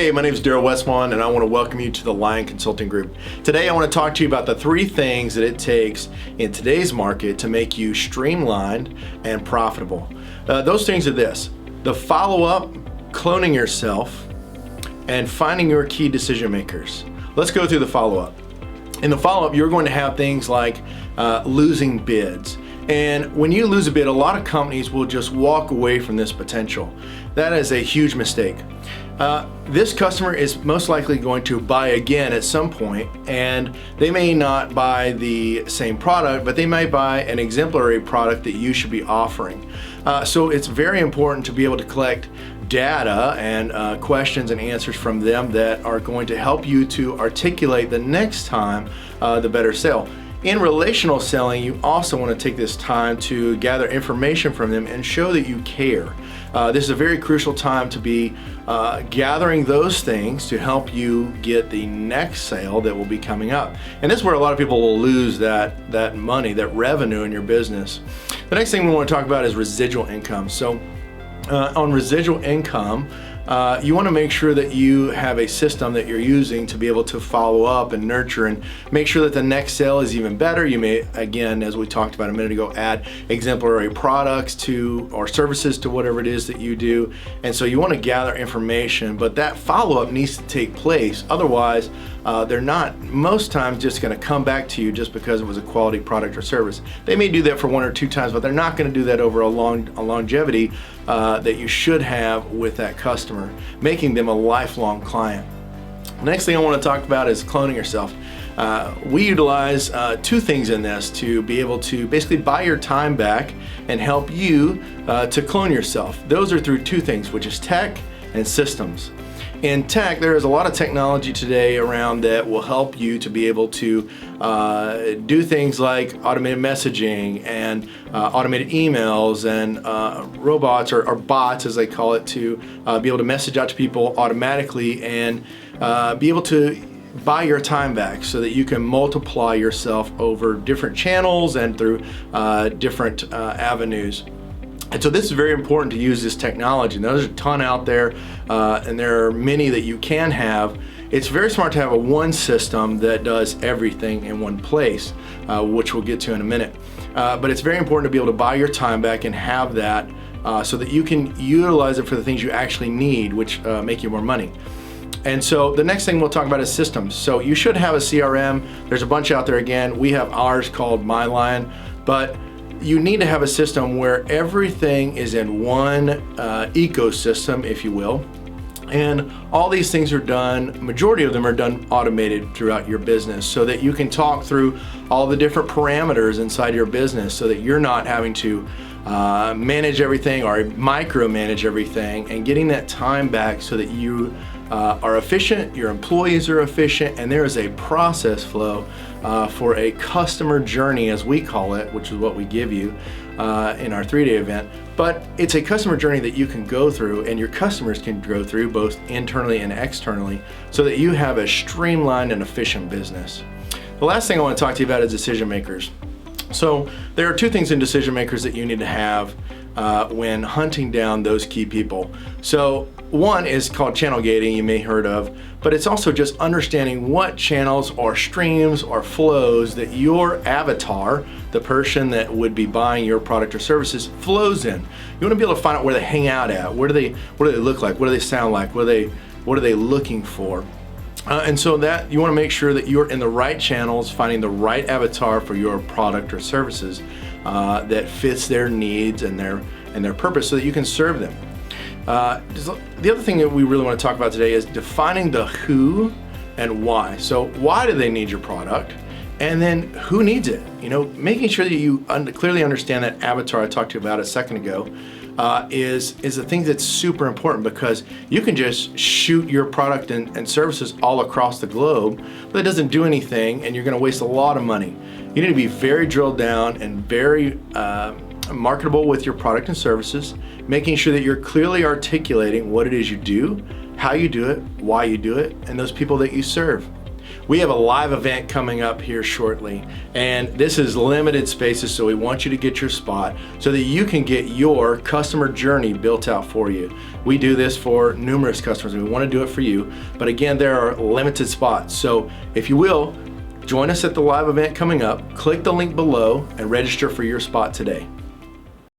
Hey, my name is Daryl Westmont, and I want to welcome you to the Lion Consulting Group. Today, I want to talk to you about the 3 things that it takes in today's market to make you streamlined and profitable. Those things are this: the follow-up, cloning yourself, and finding your key decision makers. Let's go through the follow-up. In the follow-up, you're going to have things like losing bids. And when you lose a bid, a lot of companies will just walk away from this potential. That is a huge mistake. This customer is most likely going to buy again at some point, and they may not buy the same product, but they might buy an exemplary product that you should be offering. So it's very important to be able to collect data and questions and answers from them that are going to help you to articulate the next time the better sale. In relational selling, you also want to take this time to gather information from them and show that you care. This is a very crucial time to be gathering those things to help you get the next sale that will be coming up. And this is where a lot of people will lose that money, that revenue in your business. The next thing we want to talk about is residual income. So on residual income, you want to make sure that you have a system that you're using to be able to follow up and nurture and make sure that the next sale is even better. You may, again, as we talked about a minute ago, add exemplary products to or services to whatever it is that you do. And so you want to gather information, but that follow-up needs to take place. Otherwise, they're not most times just going to come back to you just because it was a quality product or service. They may do that for 1 or 2 times, but they're not going to do that over a longevity that you should have with that customer, making them a lifelong client. The next thing I want to talk about is cloning yourself. We utilize 2 things in this to be able to basically buy your time back and help you to clone yourself. Those are through 2 things, which is tech and systems. In tech, there is a lot of technology today around that will help you to be able to do things like automated messaging and automated emails and robots or bots, as they call it, to be able to message out to people automatically and be able to buy your time back so that you can multiply yourself over different channels and through different avenues. And so this is very important to use this technology. Now, there's a ton out there, and there are many that you can have. It's very smart to have one system that does everything in one place, which we'll get to in a minute. But it's very important to be able to buy your time back and have that so that you can utilize it for the things you actually need, which make you more money. And so the next thing we'll talk about is systems. So you should have a CRM. There's a bunch out there. Again, we have ours called MyLion, but you need to have a system where everything is in one ecosystem, if you will. And all these things are done, majority of them are done automated throughout your business so that you can talk through all the different parameters inside your business so that you're not having to manage everything or micromanage everything, and getting that time back so that you are efficient, your employees are efficient, and there is a process flow for a customer journey, as we call it, which is what we give you in our 3-day event. But it's a customer journey that you can go through and your customers can go through both internally and externally so that you have a streamlined and efficient business. The last thing I want to talk to you about is decision makers. So there are 2 things in decision makers that you need to have when hunting down those key people. So one is called channel gating, you may have heard of, but it's also just understanding what channels or streams or flows that your avatar, the person that would be buying your product or services, flows in. You want to be able to find out where they hang out at, what do they look like, what do they sound like, what are they looking for. And so that you want to make sure that you're in the right channels, finding the right avatar for your product or services that fits their needs and their purpose so that you can serve them. The other thing that we really want to talk about today is defining the who and why. So why do they need your product? And then who needs it? Making sure that you clearly understand that avatar I talked to you about a second ago is a thing that's super important, because you can just shoot your product and services all across the globe, but it doesn't do anything and you're going to waste a lot of money. You need to be very drilled down and very marketable with your product and services, making sure that you're clearly articulating what it is you do, how you do it, why you do it, and those people that you serve. We have a live event coming up here shortly, and this is limited spaces, so we want you to get your spot so that you can get your customer journey built out for you. We do this for numerous customers, and we want to do it for you, but again, there are limited spots. So if you will, join us at the live event coming up, click the link below, and register for your spot today.